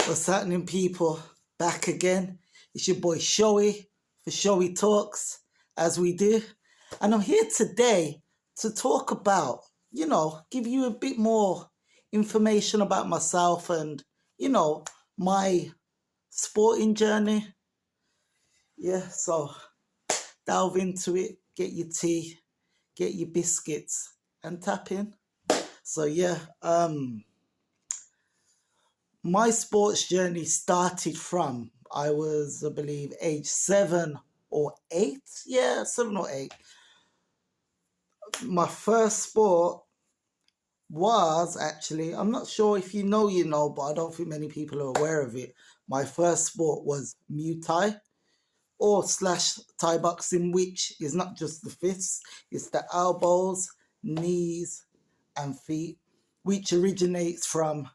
What's happening, people? Back again. It's your boy Showy for Showy Talks, as we do. And I'm here today to talk about, give you a bit more information about myself and, you know, my sporting journey. Yeah, so delve into it, get your tea, get your biscuits, and tap in. So, my sports journey started from I was, I believe, age 7 or 8. Yeah, 7 or 8. My first sport was actually, I'm not sure if you know, but I don't think many people are aware of it. My first sport was Muay Thai or slash Thai boxing, which is not just the fists, it's the elbows, knees, and feet, which originates from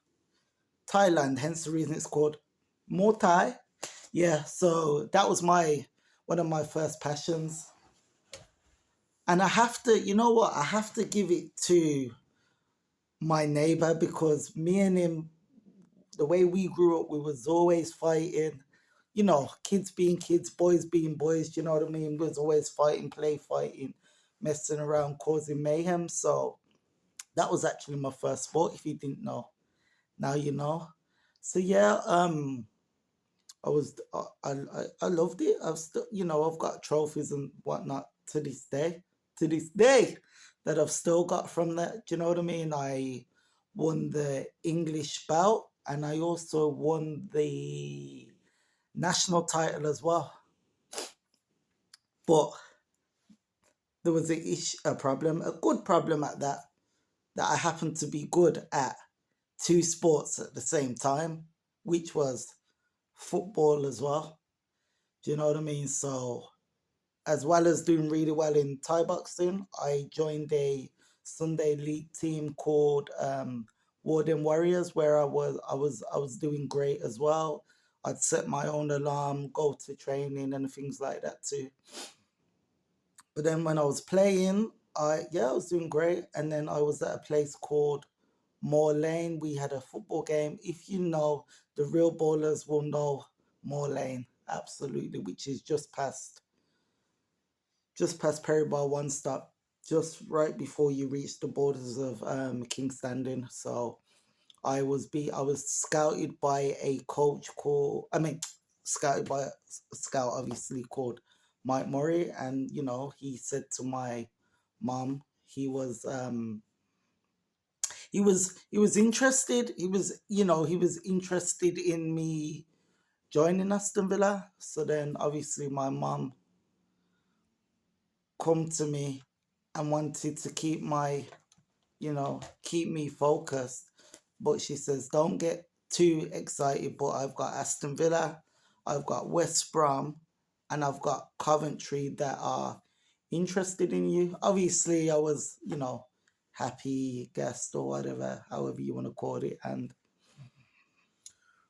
Thailand, hence the reason it's called Muay Thai. Yeah, so that was my one of my first passions. And I have to, you know what, I have to give it to my neighbor because me and him, the way we grew up, we was always fighting. You know, kids being kids, boys being boys, you know what I mean? We was always fighting, play fighting, messing around, causing mayhem. So that was actually my first sport, if you didn't know. Now you know. So yeah, I loved it. I've still, I've got trophies and whatnot to this day, that I've still got from that. Do you know what I mean? I won the English belt and I also won the national title as well. But there was a problem, a good problem at that I happened to be good at two sports at the same time, which was football as well. Do you know what I mean? So as well as doing really well in Thai boxing, I joined a Sunday league team called Warden Warriors, where I was doing great as well. I'd set my own alarm, go to training and things like that too. But then when I was playing, I was doing great. And then I was at a place called Moore Lane. We had a football game. If you know, the real ballers will know Moore Lane, absolutely, which is just past Perry Bar one stop, just right before you reach the borders of King Standing. So I was scouted by a coach called I mean scouted by a scout obviously called Mike Murray, and he said to my mom he was interested. He was interested in me joining Aston Villa. So then obviously my mom come to me and wanted to keep me focused. But she says, don't get too excited. But I've got Aston Villa, I've got West Brom, and I've got Coventry that are interested in you. Obviously, I was, happy guest or whatever, however you want to call it. And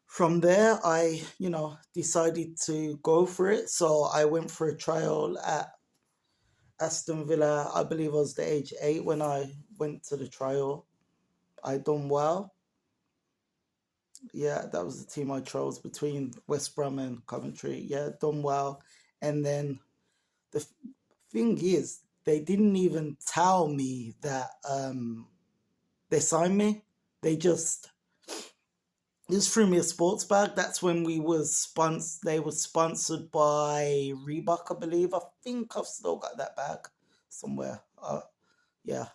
from there, I, decided to go for it. So I went for a trial at Aston Villa. I believe I was the age 8 when I went to the trial. I done well. Yeah, that was the team I chose between West Brom and Coventry. Yeah, done well. And then the thing is, they didn't even tell me that they signed me. They just threw me a sports bag. That's when we was sponsored. They were sponsored by Reebok, I believe. I think I've still got that bag somewhere. Yeah,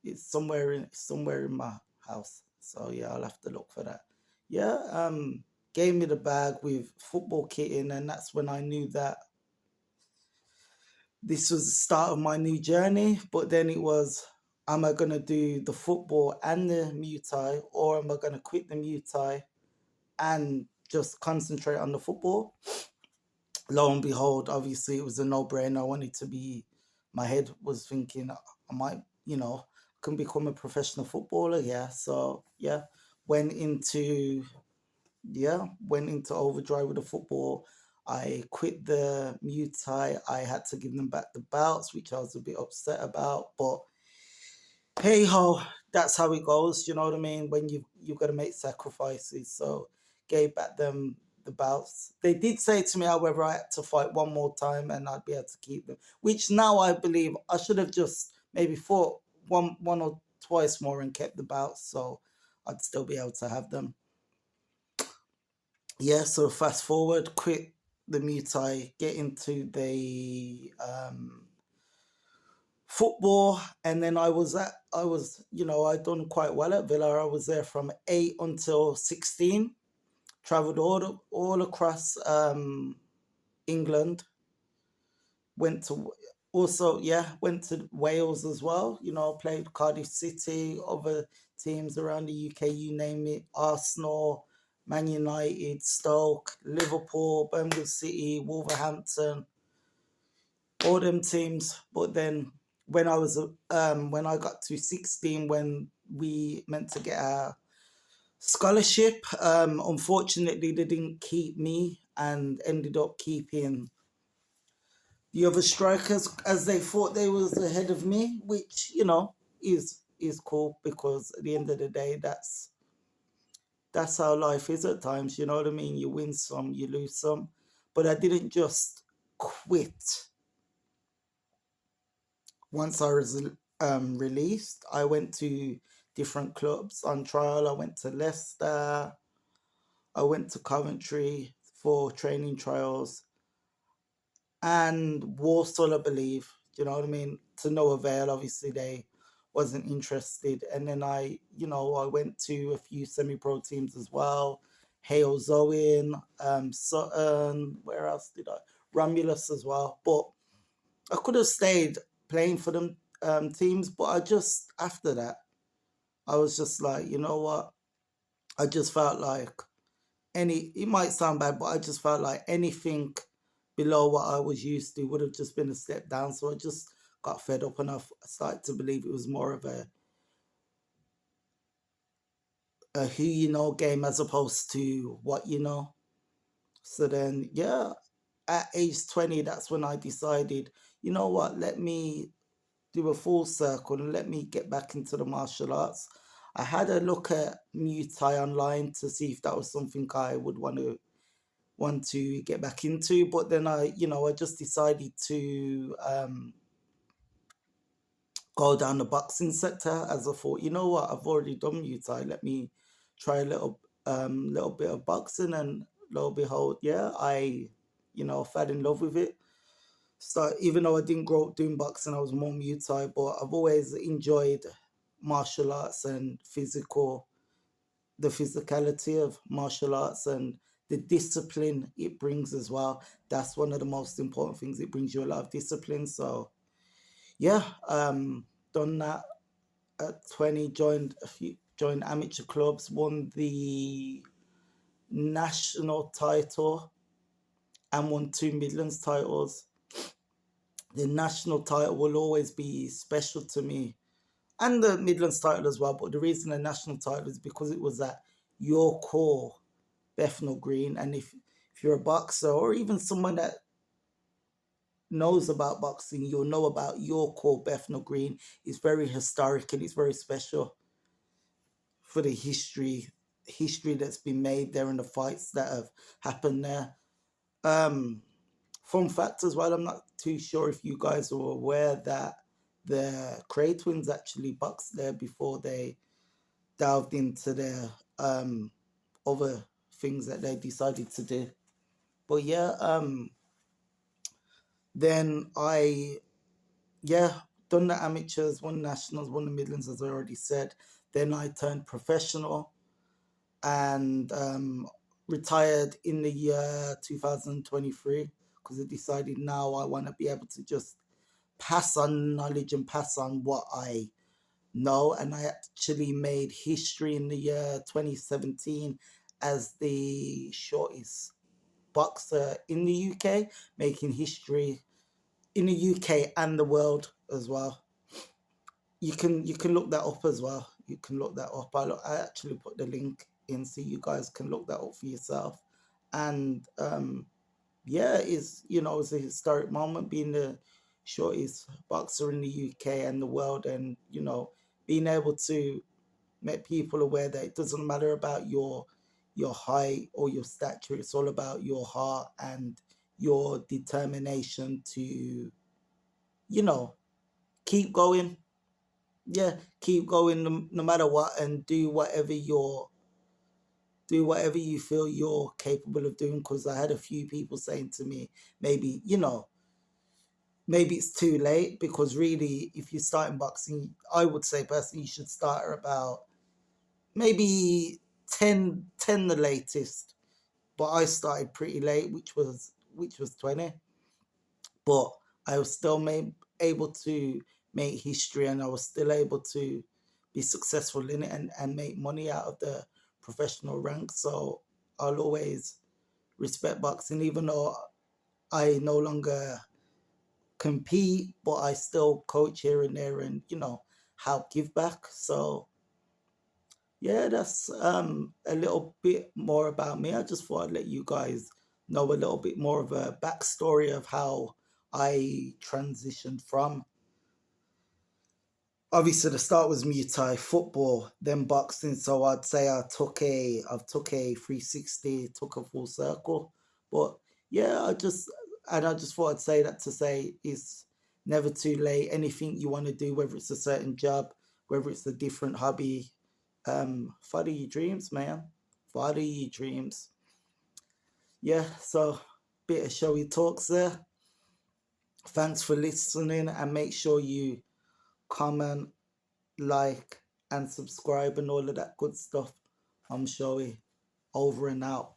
it's somewhere in my house. So yeah, I'll have to look for that. Yeah, gave me the bag with football kit in, and that's when I knew that this was the start of my new journey. But then it was, am I gonna do the football and the Muay Thai, or am I gonna quit the Muay Thai and just concentrate on the football? Lo and behold, obviously it was a no-brainer. I wanted to be. My head was thinking I might, can become a professional footballer. Yeah, so yeah, went into went into overdrive with the football. I quit the Muay Thai. I had to give them back the belts, which I was a bit upset about. But hey ho, that's how it goes. You know what I mean? When you've got to make sacrifices. So gave back them the belts. They did say to me, however, I had to fight one more time and I'd be able to keep them. Which now I believe I should have just maybe fought one or twice more and kept the belts, so I'd still be able to have them. Yeah, so fast forward, quit the Muay Thai, get into the football, and then I'd done quite well at Villa. I was there from 8 until 16. Traveled all across England. Went to Also, yeah, went to Wales as well. Played Cardiff City, other teams around the UK, you name it. Arsenal, Man United, Stoke, Liverpool, Birmingham City, Wolverhampton, all them teams. But then when I got to 16, when we meant to get our scholarship, unfortunately they didn't keep me and ended up keeping the other strikers as they thought they was ahead of me, which is cool, because at the end of the day, that's how life is at times. You know what I mean? You win some, you lose some. But I didn't just quit once I was released. I went to different clubs on trial. I went to Leicester. I went to Coventry for training trials and Warsaw, I believe. Do you know what I mean? To no avail. Obviously, they wasn't interested. And then I went to a few semi-pro teams as well. Hale Zoe, Sutton. Where else did I? Romulus as well. But I could have stayed playing for them teams, but I just after that, I was just like, you know what? I just felt like it might sound bad, but I just felt like anything below what I was used to would have just been a step down. So I just got fed up and I started to believe it was more of a who you know game as opposed to what you know. So then, yeah, at age 20, that's when I decided, you know what, let me do a full circle and let me get back into the martial arts. I had a look at Muay Thai online to see if that was something I would want to get back into. But then I just decided to go down the boxing sector, as I thought, you know what, I've already done Muay Thai. Let me try a little bit of boxing, and lo and behold, yeah, I fell in love with it. So even though I didn't grow up doing boxing, I was more Muay Thai, but I've always enjoyed martial arts and the physicality of martial arts and the discipline it brings as well. That's one of the most important things. It brings you a lot of discipline. So yeah, done that at 20. Joined amateur clubs. Won the national title and won two Midlands titles. The national title will always be special to me, and the Midlands title as well. But the reason the national title is because it was at York Hall, Bethnal Green. And if you're a boxer or even someone that knows about boxing, you'll know about York Hall, Bethnal Green. It's very historic and it's very special for the history that's been made there and the fights that have happened there. Um, Fun fact as well, I'm not too sure if you guys are aware that the Cray twins actually boxed there before they delved into their other things that they decided to do. But yeah, then yeah, done the amateurs, won nationals, won the Midlands, as I already said. Then I turned professional and retired in the year 2023 because I decided now I want to be able to just pass on knowledge and pass on what I know. And I actually made history in the year 2017 as the shortest boxer in the UK, making history in the UK and the world as well. You can look that up as well. You can look that up. I actually put the link in so you guys can look that up for yourself. And yeah, it's a historic moment being the shortest boxer in the UK and the world, and being able to make people aware that it doesn't matter about your height or your stature. It's all about your heart and your determination to, you know, keep going. Yeah, keep going no matter what, and do whatever you feel you're capable of doing. Because I had a few people saying to me, maybe, maybe it's too late, because really, if you start in boxing, I would say personally, you should start at about maybe 10 the latest. But I started pretty late, which was 20. But I was still able to make history, and I was still able to be successful in it, and make money out of the professional ranks. So I'll always respect boxing, even though I no longer compete, but I still coach here and there, and help give back. So yeah, that's a little bit more about me. I just thought I'd let you guys know a little bit more of a backstory of how I transitioned from, obviously, the start was Muay Thai, football, then boxing. So I'd say I've took a 360, took a full circle. But yeah, I just thought I'd say that to say it's never too late. Anything you want to do, whether it's a certain job, whether it's a different hobby, follow your dreams, man. Follow your dreams. Yeah, so bit of showy talks there. Thanks for listening, and make sure you comment, like, and subscribe and all of that good stuff. I'm Showy. Over and out.